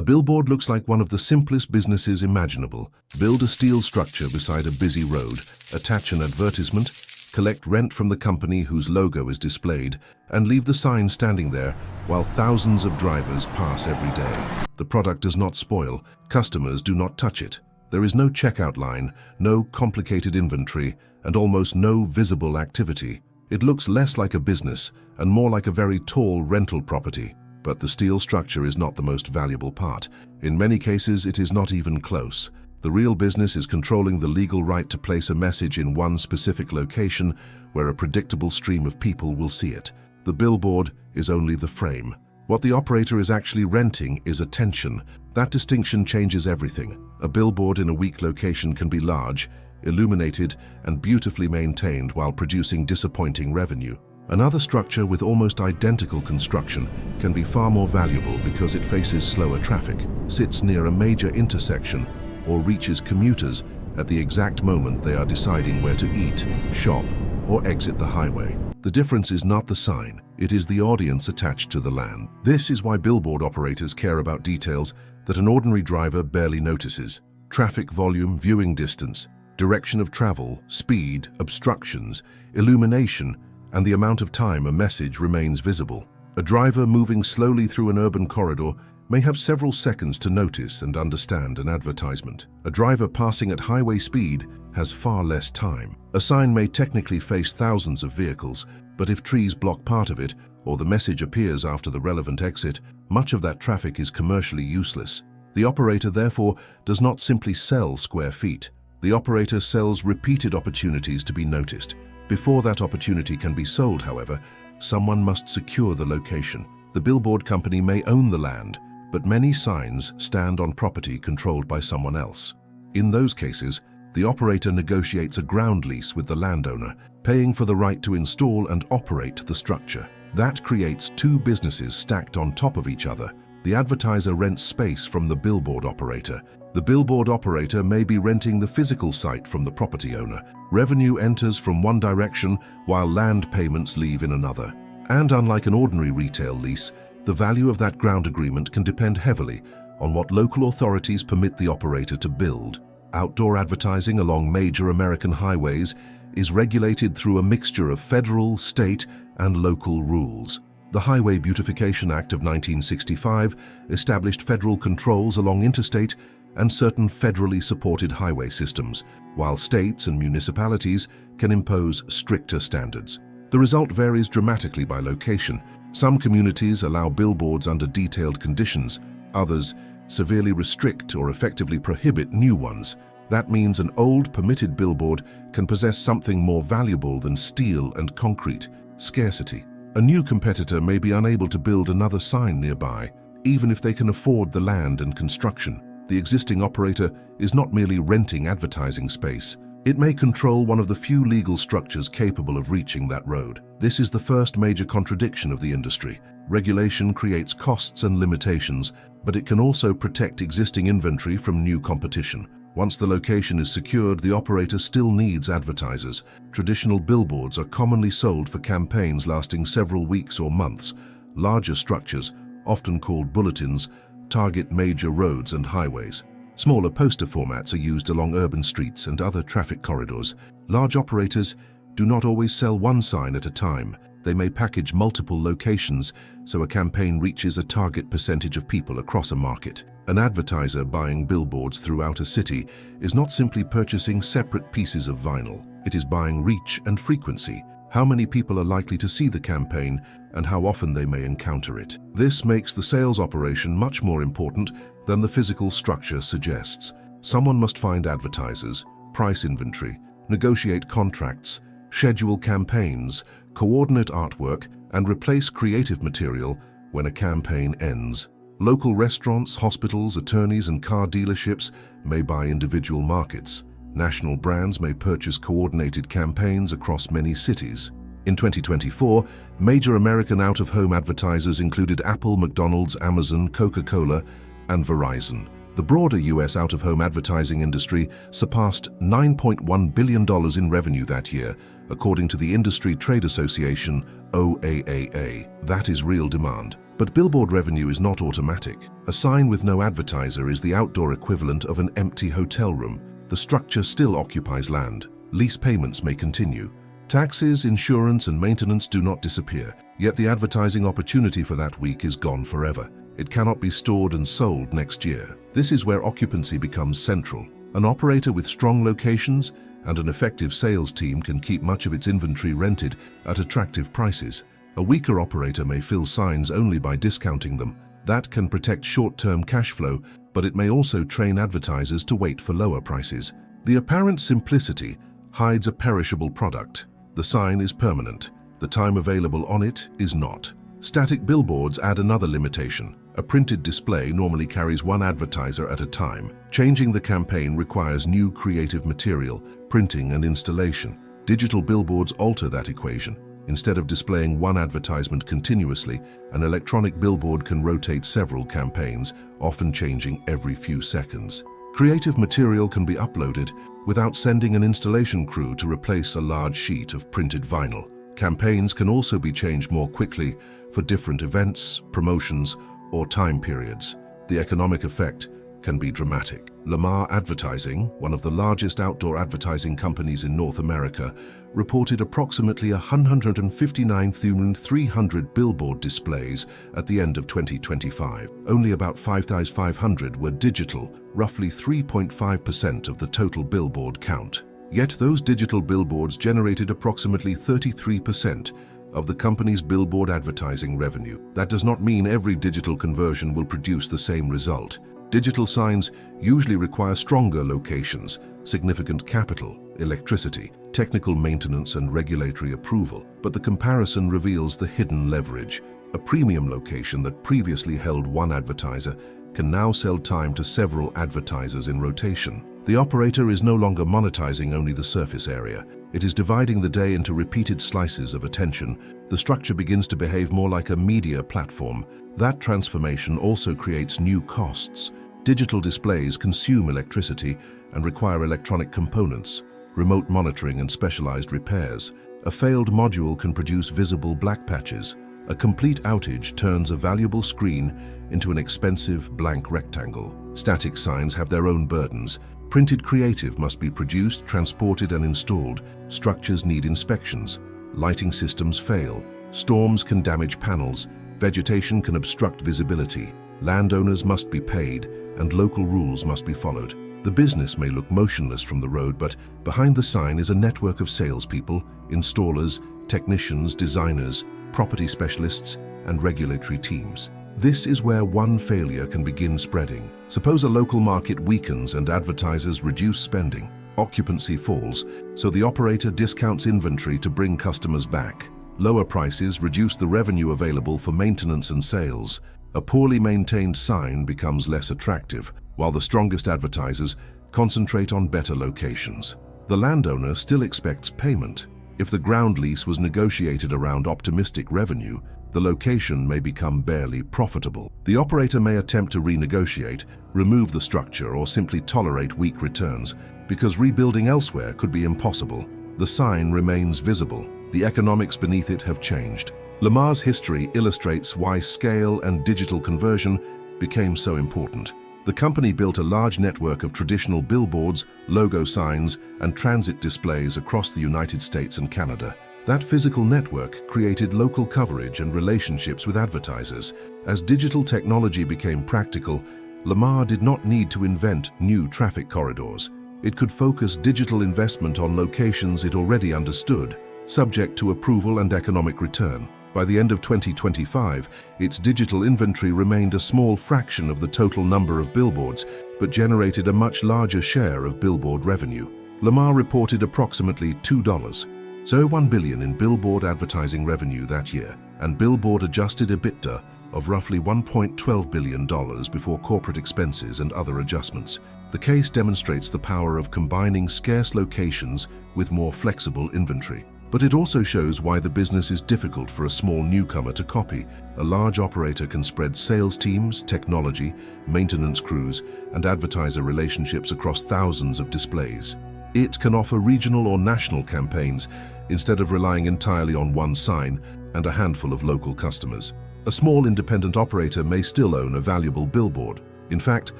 A billboard looks like one of the simplest businesses imaginable. Build a steel structure beside a busy road, attach an advertisement, collect rent from the company whose logo is displayed, and leave the sign standing there while thousands of drivers pass every day. The product does not spoil. Customers do not touch it. There is no checkout line, no complicated inventory, and almost no visible activity. It looks less like a business and more like a very tall rental property. But the steel structure is not the most valuable part. In many cases, it is not even close. The real business is controlling the legal right to place a message in one specific location where a predictable stream of people will see it. The billboard is only the frame. What the operator is actually renting is attention. That distinction changes everything. A billboard in a weak location can be large, illuminated, and beautifully maintained while producing disappointing revenue. Another structure with almost identical construction can be far more valuable because it faces slower traffic, sits near a major intersection, or reaches commuters at the exact moment they are deciding where to eat, shop, or exit the highway. The difference is not the sign, it is the audience attached to the land. This is why billboard operators care about details that an ordinary driver barely notices. Traffic volume, viewing distance, direction of travel, speed, obstructions, illumination, and the amount of time a message remains visible. A driver moving slowly through an urban corridor may have several seconds to notice and understand an advertisement. A driver passing at highway speed has far less time. A sign may technically face thousands of vehicles, but if trees block part of it, or the message appears after the relevant exit, much of that traffic is commercially useless. The operator, therefore, does not simply sell square feet. The operator sells repeated opportunities to be noticed. Before that opportunity can be sold, however, someone must secure the location. The billboard company may own the land, but many signs stand on property controlled by someone else. In those cases, the operator negotiates a ground lease with the landowner, paying for the right to install and operate the structure. That creates two businesses stacked on top of each other. The advertiser rents space from the billboard operator. The billboard operator may be renting the physical site from the property owner. Revenue enters from one direction while land payments leave in another. And unlike an ordinary retail lease, the value of that ground agreement can depend heavily on what local authorities permit the operator to build. Outdoor advertising along major American highways is regulated through a mixture of federal, state, and local rules. The Highway Beautification Act of 1965 established federal controls along interstate and certain federally supported highway systems, while states and municipalities can impose stricter standards. The result varies dramatically by location. Some communities allow billboards under detailed conditions, others severely restrict or effectively prohibit new ones. That means an old permitted billboard can possess something more valuable than steel and concrete: scarcity. A new competitor may be unable to build another sign nearby, even if they can afford the land and construction. The existing operator is not merely renting advertising space. It may control one of the few legal structures capable of reaching that road. This is the first major contradiction of the industry. Regulation creates costs and limitations, but it can also protect existing inventory from new competition. Once the location is secured, the operator still needs advertisers. Traditional billboards are commonly sold for campaigns lasting several weeks or months. Larger structures, often called bulletins, target major roads and highways. Smaller poster formats are used along urban streets and other traffic corridors. Large operators do not always sell one sign at a time. They may package multiple locations so a campaign reaches a target percentage of people across a market. An advertiser buying billboards throughout a city is not simply purchasing separate pieces of vinyl. It is buying reach and frequency. How many people are likely to see the campaign and how often they may encounter it. This makes the sales operation much more important than the physical structure suggests. Someone must find advertisers, price inventory, negotiate contracts, schedule campaigns, coordinate artwork, and replace creative material when a campaign ends. Local restaurants, hospitals, attorneys, and car dealerships may buy individual markets. National brands may purchase coordinated campaigns across many cities. In 2024, major American out-of-home advertisers included Apple, McDonald's, Amazon, Coca-Cola, and Verizon. The broader U.S. out-of-home advertising industry surpassed $9.1 billion in revenue that year, according to the industry trade association OAAA. That is real demand. But billboard revenue is not automatic. A sign with no advertiser is the outdoor equivalent of an empty hotel room. The structure still occupies land. Lease payments may continue. Taxes, insurance, and maintenance do not disappear, yet the advertising opportunity for that week is gone forever. It cannot be stored and sold next year. This is where occupancy becomes central. An operator with strong locations and an effective sales team can keep much of its inventory rented at attractive prices. A weaker operator may fill signs only by discounting them. That can protect short-term cash flow, but it may also train advertisers to wait for lower prices. The apparent simplicity hides a perishable product. The sign is permanent. The time available on it is not. Static billboards add another limitation. A printed display normally carries one advertiser at a time. Changing the campaign requires new creative material, printing, and installation. Digital billboards alter that equation. Instead of displaying one advertisement continuously, an electronic billboard can rotate several campaigns, often changing every few seconds. Creative material can be uploaded without sending an installation crew to replace a large sheet of printed vinyl. Campaigns can also be changed more quickly for different events, promotions, or time periods. The economic effect can be dramatic. Lamar Advertising, one of the largest outdoor advertising companies in North America, reported approximately 159,300 billboard displays at the end of 2025. Only about 5,500 were digital, roughly 3.5% of the total billboard count. Yet those digital billboards generated approximately 33% of the company's billboard advertising revenue. That does not mean every digital conversion will produce the same result. Digital signs usually require stronger locations, significant capital, electricity, technical maintenance, and regulatory approval. But the comparison reveals the hidden leverage. A premium location that previously held one advertiser can now sell time to several advertisers in rotation. The operator is no longer monetizing only the surface area. It is dividing the day into repeated slices of attention. The structure begins to behave more like a media platform. That transformation also creates new costs. Digital displays consume electricity and require electronic components, remote monitoring, and specialized repairs. A failed module can produce visible black patches. A complete outage turns a valuable screen into an expensive blank rectangle. Static signs have their own burdens. Printed creative must be produced, transported, and installed. Structures need inspections. Lighting systems fail. Storms can damage panels. Vegetation can obstruct visibility. Landowners must be paid, and local rules must be followed. The business may look motionless from the road, but behind the sign is a network of salespeople, installers, technicians, designers, property specialists, and regulatory teams. This is where one failure can begin spreading. Suppose a local market weakens and advertisers reduce spending. Occupancy falls, so the operator discounts inventory to bring customers back. Lower prices reduce the revenue available for maintenance and sales. A poorly maintained sign becomes less attractive, while the strongest advertisers concentrate on better locations. The landowner still expects payment. If the ground lease was negotiated around optimistic revenue, the location may become barely profitable. The operator may attempt to renegotiate, remove the structure, or simply tolerate weak returns, because rebuilding elsewhere could be impossible. The sign remains visible. The economics beneath it have changed. Lamar's history illustrates why scale and digital conversion became so important. The company built a large network of traditional billboards, logo signs, and transit displays across the United States and Canada. That physical network created local coverage and relationships with advertisers. As digital technology became practical, Lamar did not need to invent new traffic corridors. It could focus digital investment on locations it already understood, subject to approval and economic return. By the end of 2025, its digital inventory remained a small fraction of the total number of billboards, but generated a much larger share of billboard revenue. Lamar reported approximately $2.01 billion in billboard advertising revenue that year, and billboard adjusted EBITDA of roughly $1.12 billion before corporate expenses and other adjustments. The case demonstrates the power of combining scarce locations with more flexible inventory. But it also shows why the business is difficult for a small newcomer to copy. A large operator can spread sales teams, technology, maintenance crews, and advertiser relationships across thousands of displays. It can offer regional or national campaigns instead of relying entirely on one sign and a handful of local customers. A small independent operator may still own a valuable billboard. In fact,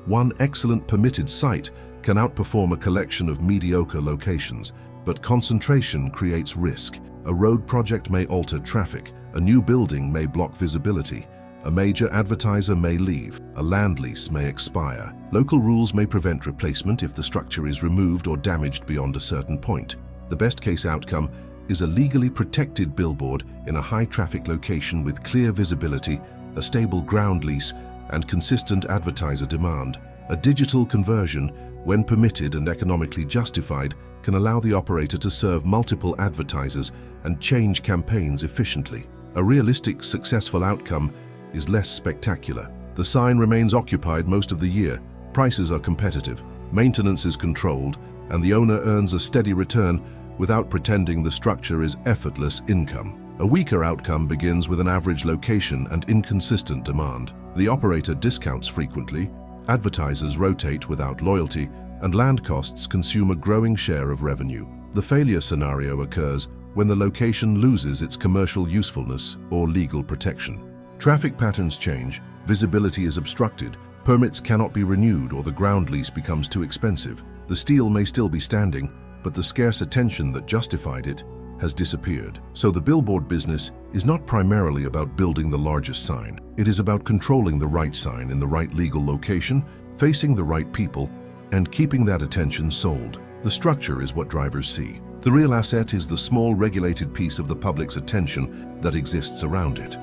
one excellent permitted site can outperform a collection of mediocre locations, but concentration creates risk. A road project may alter traffic, a new building may block visibility, a major advertiser may leave, a land lease may expire. Local rules may prevent replacement if the structure is removed or damaged beyond a certain point. The best case outcome is a legally protected billboard in a high-traffic location with clear visibility, a stable ground lease, and consistent advertiser demand. A digital conversion, when permitted and economically justified, can allow the operator to serve multiple advertisers and change campaigns efficiently. A realistic, successful outcome is less spectacular. The sign remains occupied most of the year, prices are competitive, maintenance is controlled, and the owner earns a steady return without pretending the structure is effortless income. A weaker outcome begins with an average location and inconsistent demand. The operator discounts frequently, advertisers rotate without loyalty, and land costs consume a growing share of revenue. The failure scenario occurs when the location loses its commercial usefulness or legal protection. Traffic patterns change, visibility is obstructed, permits cannot be renewed, or the ground lease becomes too expensive. The steel may still be standing, but the scarce attention that justified it has disappeared. So the billboard business is not primarily about building the largest sign. It is about controlling the right sign in the right legal location, facing the right people, and keeping that attention sold. The structure is what drivers see. The real asset is the small regulated piece of the public's attention that exists around it.